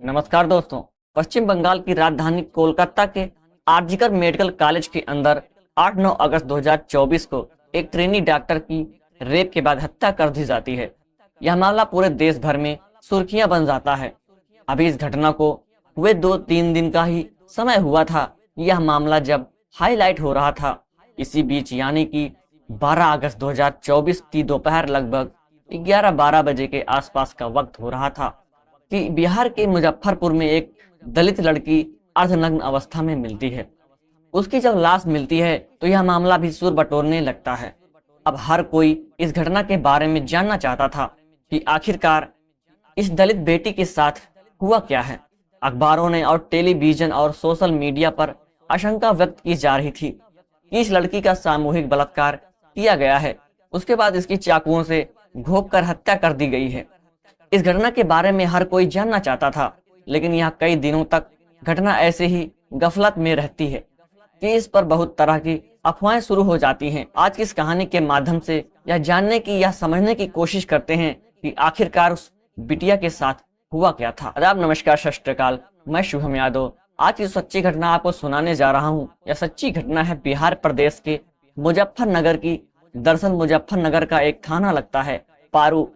नमस्कार दोस्तों। पश्चिम बंगाल की राजधानी कोलकाता के आरजीकर मेडिकल कॉलेज के अंदर 8-9 अगस्त 2024 को एक ट्रेनी डॉक्टर की रेप के बाद हत्या कर दी जाती है। यह मामला पूरे देश भर में सुर्खियां बन जाता है। अभी इस घटना को हुए 2-3 दिन का ही समय हुआ था। यह मामला जब हाईलाइट हो रहा था, इसी बीच यानी कि 12 अगस्त 2024 की दोपहर लगभग 11-12 बजे के आसपास का वक्त हो रहा था कि बिहार के मुजफ्फरपुर में एक दलित लड़की अर्धनग्न अवस्था में मिलती है। उसकी जब लाश मिलती है तो यह मामला भी सुर बटोरने लगता है। अब हर कोई इस घटना के बारे में जानना चाहता था कि आखिरकार इस दलित बेटी के साथ हुआ क्या है। अखबारों ने और टेलीविजन और सोशल मीडिया पर आशंका व्यक्त की जा रही थी कि इस लड़की का सामूहिक बलात्कार किया गया है। उसके बाद इसकी चाकुओं से घोंप कर हत्या कर दी गई है। इस घटना के बारे में हर कोई जानना चाहता था, लेकिन यह कई दिनों तक घटना ऐसे ही गफलत में रहती है कि इस पर बहुत तरह की अफवाहें शुरू हो जाती हैं। आज की इस कहानी के माध्यम से यह जानने की या समझने की कोशिश करते हैं कि आखिरकार उस बिटिया के साथ हुआ क्या था। आदाब, नमस्कार, सत श्री अकाल। मैं शुभम यादव आज की सच्ची घटना आपको सुनाने जा रहा हूँ। यह सच्ची घटना है बिहार प्रदेश के मुजफ्फरनगर की। दरअसल मुजफ्फरनगर का एक थाना लगता है पारू,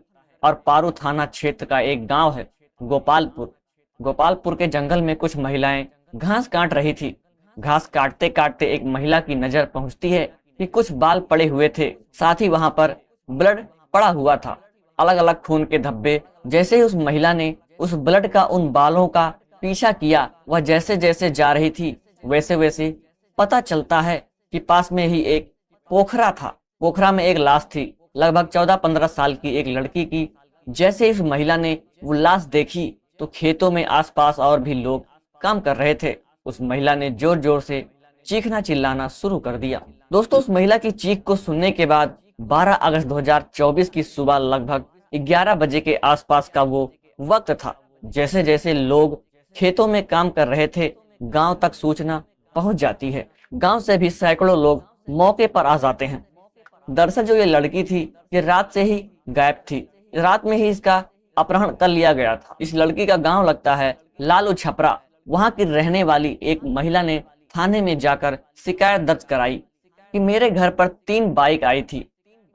और पारू थाना क्षेत्र का एक गांव है गोपालपुर। गोपालपुर के जंगल में कुछ महिलाएं घास काट रही थी। घास काटते काटते एक महिला की नजर पहुंचती है कि कुछ बाल पड़े हुए थे, साथ ही वहां पर ब्लड पड़ा हुआ था, अलग अलग खून के धब्बे। जैसे ही उस महिला ने उस ब्लड का उन बालों का पीछा किया, वह जैसे जैसे जा रही थी वैसे वैसे पता चलता है कि पास में ही एक पोखरा था। पोखरा में एक लाश थी, लगभग 14-15 साल की एक लड़की की। जैसे इस महिला ने वो लाश देखी तो खेतों में आसपास और भी लोग काम कर रहे थे। उस महिला ने जोर जोर से चीखना चिल्लाना शुरू कर दिया। दोस्तों, उस महिला की चीख को सुनने के बाद 12 अगस्त 2024 की सुबह लगभग 11 बजे के आसपास का वो वक्त था। जैसे जैसे लोग खेतों में काम कर रहे थे, गांव तक सूचना पहुंच जाती है। गांव से भी सैकड़ों लोग मौके पर आ जाते हैं। दरअसल जो ये लड़की थी, ये रात से ही गायब थी। रात में ही इसका अपहरण कर लिया गया था। इस लड़की का गांव लगता है लालू छपरा। वहां की रहने वाली एक महिला ने थाने में जाकर शिकायत दर्ज कराई कि मेरे घर पर 3 बाइक आई थी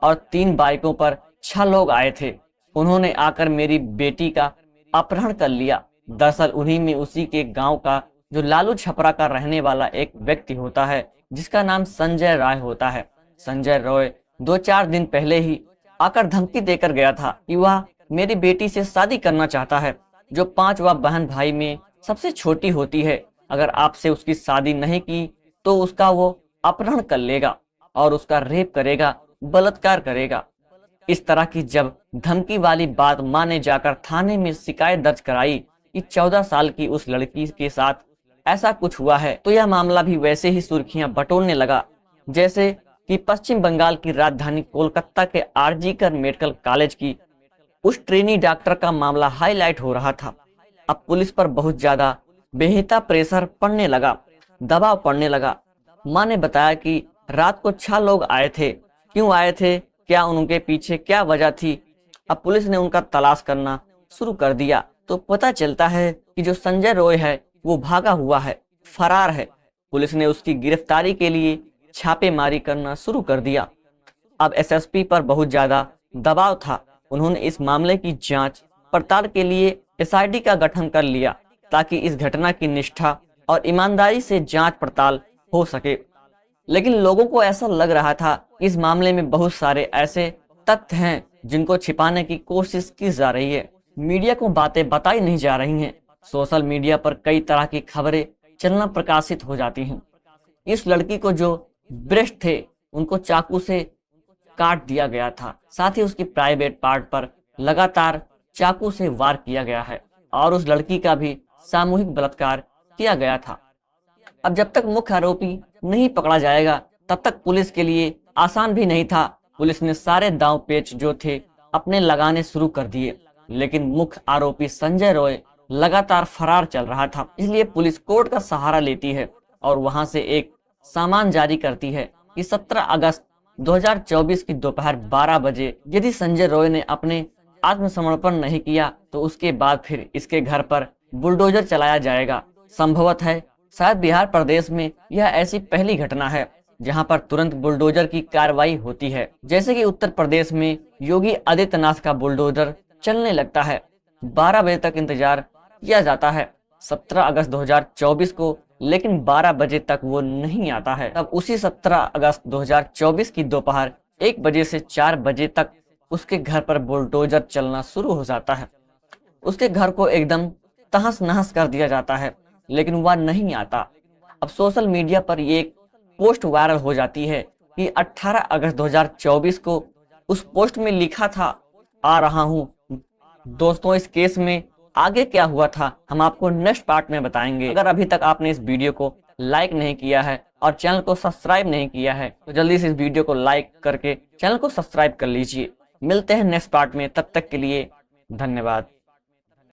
और 3 बाइकों पर 6 लोग आए थे। उन्होंने आकर मेरी बेटी का अपहरण कर लिया। दरअसल उन्हीं में उसी के गांव का जो लालू छपरा का रहने वाला एक व्यक्ति होता है, जिसका नाम संजय राय होता है। संजय रॉय 2-4 दिन पहले ही आकर धमकी देकर गया था कि वह मेरी बेटी से शादी करना चाहता है, जो 5वां बहन भाई में सबसे छोटी होती है। अगर आपसे उसकी शादी नहीं की तो उसका वो अपहरण कर लेगा और उसका रेप करेगा, बलात्कार करेगा। इस तरह की जब धमकी वाली बात मां ने जाकर थाने में शिकायत दर्ज कराई कि 14 साल की उस लड़की के साथ ऐसा कुछ हुआ है, तो यह मामला भी वैसे ही सुर्खियां बटोरने लगा जैसे कि पश्चिम बंगाल की राजधानी कोलकाता के आरजीकर मेडिकल कॉलेज की उस ट्रेनी डॉक्टर का मामला हाईलाइट हो रहा था। अब पुलिस पर बहुत ज्यादा बेहिता प्रेशर पड़ने लगा, दबाव पड़ने लगा। मां ने बताया कि रात को 6 लोग आए थे। क्यों आए थे, क्या उनके पीछे क्या वजह थी। अब पुलिस ने उनका तलाश करना शुरू कर दिया तो पता चलता है कि जो संजय रॉय है वो भागा हुआ है, फरार है। पुलिस ने उसकी गिरफ्तारी के लिए छापेमारी करना शुरू कर दिया। अब एसएसपी पर बहुत ज्यादा दबाव था। उन्होंने इस मामले की जांच पड़ताल के लिए एसआईटी का गठन कर लिया ताकि इस घटना की निष्ठा और ईमानदारी से जांच पड़ताल हो सके। लेकिन लोगों को ऐसा लग रहा था कि इस मामले में बहुत सारे ऐसे तथ्य हैं जिनको छिपाने की कोशिश की जा रही है। मीडिया को बातें बताई नहीं जा रही हैं। सोशल मीडिया पर कई तरह की खबरें चलना प्रकाशित हो जाती हैं। इस लड़की को जो ब्रेस्ट थे उनको चाकू से काट दिया गया था, साथ ही उसकी प्राइवेट पार्ट पर लगातार चाकू से वार किया गया है और उस लड़की का भी सामूहिक बलात्कार किया गया था। अब जब तक मुख्य आरोपी नहीं पकड़ा जाएगा तब तक पुलिस के लिए आसान भी नहीं था। पुलिस ने सारे दांव पेच जो थे अपने लगाने शुरू कर दिए, लेकिन मुख्य आरोपी संजय रॉय लगातार फरार चल रहा था। इसलिए पुलिस कोर्ट का सहारा लेती है और वहां से एक सामान जारी करती है कि 17 अगस्त 2024 की दोपहर 12 बजे यदि संजय रॉय ने अपने आत्मसमर्पण नहीं किया तो उसके बाद फिर इसके घर पर बुलडोजर चलाया जाएगा। संभवत है शायद बिहार प्रदेश में यह ऐसी पहली घटना है जहां पर तुरंत बुलडोजर की कार्रवाई होती है। जैसे कि उत्तर प्रदेश में योगी आदित्यनाथ का बुलडोजर चलने लगता है। 12 बजे तक इंतजार किया जाता है 17 अगस्त 2024 को, लेकिन 12 बजे तक वो नहीं आता है। तब उसी 17 अगस्त 2024 की दोपहर 1 बजे से 4 बजे तक उसके घर पर बुलडोजर चलना शुरू हो जाता है। उसके घर को एकदम तहस नहस कर दिया जाता है, लेकिन वह नहीं आता। अब सोशल मीडिया पर ये एक पोस्ट वायरल हो जाती है कि 18 अगस्त 2024 को उस पोस्ट में लिखा था, आ रहा हूं। दोस्तों, इस केस में आगे क्या हुआ था हम आपको नेक्स्ट पार्ट में बताएंगे। अगर अभी तक आपने इस वीडियो को लाइक नहीं किया है और चैनल को सब्सक्राइब नहीं किया है तो जल्दी से इस वीडियो को लाइक करके चैनल को सब्सक्राइब कर लीजिए। मिलते हैं नेक्स्ट पार्ट में, तब तक के लिए धन्यवाद।